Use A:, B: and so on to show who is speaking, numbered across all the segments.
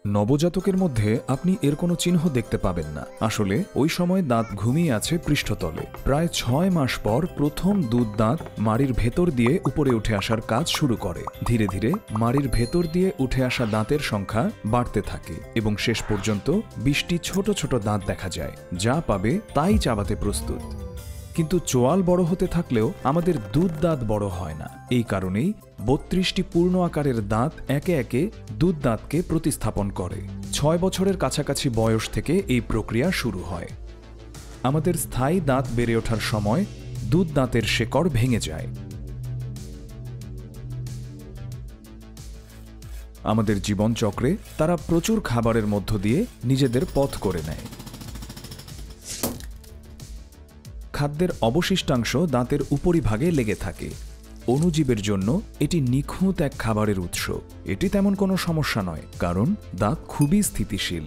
A: নবজাতকের মধ্যে আপনি এর কোনো চিহ্ন দেখতে পাবেন না। আসলে ওই সময় দাঁত ঘুমিয়ে আছে পৃষ্ঠতলে। প্রায় ৬ মাস পর প্রথম দুধ দাঁত মাড়ির ভেতর দিয়ে উপরে উঠে আসার কাজ শুরু করে। ধীরে ধীরে মাড়ির ভেতর দিয়ে উঠে আসা দাঁতের সংখ্যা বাড়তে থাকে এবং শেষ পর্যন্ত ২০টি ছোট ছোট দাঁত দেখা যায়, যা পাবে তাই চাবাতে প্রস্তুত। কিন্তু চোয়াল বড় হতে থাকলেও আমাদের দুধ দাঁত বড় হয় না। এই কারণেই ৩২টি পূর্ণ আকারের দাঁত একে একে দুধ দাঁতকে প্রতিস্থাপন করে। ৬ বছরের কাছাকাছি বয়স থেকে এই প্রক্রিয়া শুরু হয়। আমাদের স্থায়ী দাঁত বেড়ে ওঠার সময় দুধ দাঁতের শেকড় ভেঙে যায়। আমাদের জীবনচক্রে তারা প্রচুর খাবারের মধ্য দিয়ে নিজেদের পথ করে নেয়। খাদ্যের অবশিষ্টাংশ দাঁতের উপরিভাগে লেগে থাকে। অণুজীবের জন্য এটি নিখুঁত এক খাবারের উৎস। এটি তেমন কোনো সমস্যা নয়, কারণ দাঁত খুবই স্থিতিশীল।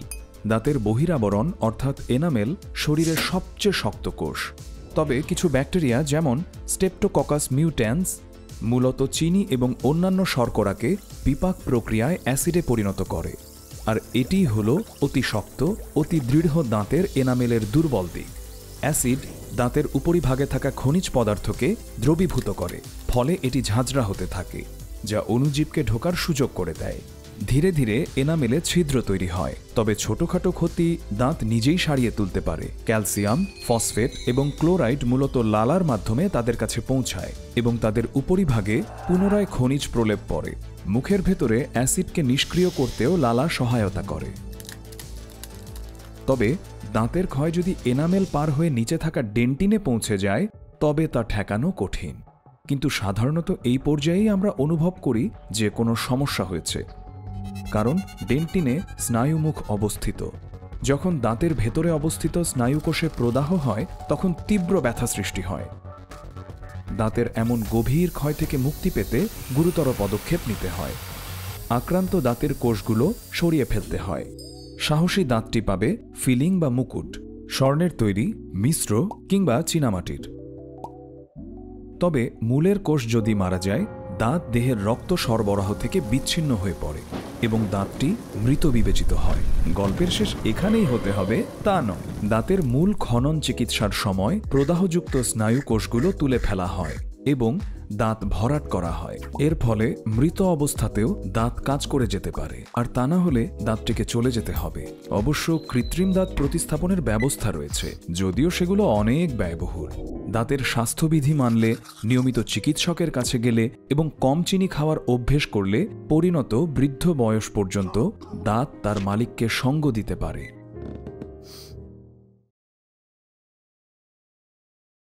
A: দাঁতের বহিরাবরণ অর্থাৎ এনামেল শরীরের সবচেয়ে শক্ত কোষ। তবে কিছু ব্যাকটেরিয়া যেমন স্টেপটোককাস মিউট্যান্স মূলত চিনি এবং অন্যান্য শর্করাকে বিপাক প্রক্রিয়ায় অ্যাসিডে পরিণত করে, আর এটিই হল অতি শক্ত, অতি দৃঢ় দাঁতের এনামেলের দুর্বল দিক। অ্যাসিড দাঁতের উপরিভাগে থাকা খনিজ পদার্থকে দ্রবীভূত করে, ফলে এটি ঝাঁঝরা হতে থাকে, যা অণুজীবকে ঢোকার সুযোগ করে দেয়। ধীরে ধীরে এনামেলে ছিদ্র তৈরি হয়, তবে ছোটখাটো ক্ষতি দাঁত নিজেই সারিয়ে তুলতে পারে। ক্যালসিয়াম, ফসফেট এবং ক্লোরাইড মূলত লালার মাধ্যমে তাদের কাছে পৌঁছায় এবং তাদের উপরিভাগে পুনরায় খনিজ প্রলেপ পড়ে। মুখের ভেতরে অ্যাসিডকে নিষ্ক্রিয় করতেও লালা সহায়তা করে। তবে দাঁতের ক্ষয় যদি এনামেল পার হয়ে নিচে থাকা ডেন্টিনে পৌঁছে যায়, তবে তা ঠেকানো কঠিন। কিন্তু সাধারণত এই পর্যায়েই আমরা অনুভব করি যে কোনো সমস্যা হয়েছে, কারণ ডেন্টিনে স্নায়ুমুখ অবস্থিত। যখন দাঁতের ভেতরে অবস্থিত স্নায়ুকোষে প্রদাহ হয়, তখন তীব্র ব্যথা সৃষ্টি হয়। দাঁতের এমন গভীর ক্ষয় থেকে মুক্তি পেতে গুরুতর পদক্ষেপ নিতে হয়। আক্রান্ত দাঁতের কোষগুলো সরিয়ে ফেলতে হয়। সাহসী দাঁতটি পাবে ফিলিং বা মুকুট, স্বর্ণের তৈরি, মিশ্র কিংবা চীনামাটির। তবে মূলের কোষ যদি মারা যায়, দাঁত দেহের রক্ত সরবরাহ থেকে বিচ্ছিন্ন হয়ে পড়ে এবং দাঁতটি মৃত বিবেচিত হয়। গল্পের শেষ এখানেই হতে হবে তা নয়। দাঁতের মূল খনন চিকিৎসার সময় প্রদাহযুক্ত স্নায়ু কোষগুলো তুলে ফেলা হয় এবং দাঁত ভরাট করা হয়। এর ফলে মৃত অবস্থাতেও দাঁত কাজ করে যেতে পারে, আর তা না হলে দাঁতটিকে চলে যেতে হবে। অবশ্য কৃত্রিম দাঁত প্রতিস্থাপনের ব্যবস্থা রয়েছে, যদিও সেগুলো অনেক ব্যয়বহুল। দাঁতের স্বাস্থ্যবিধি মানলে, নিয়মিত চিকিৎসকের কাছে গেলে এবং কম চিনি খাওয়ার অভ্যেস করলে পরিণত বৃদ্ধ বয়স পর্যন্ত দাঁত তার মালিককে সঙ্গ দিতে পারে।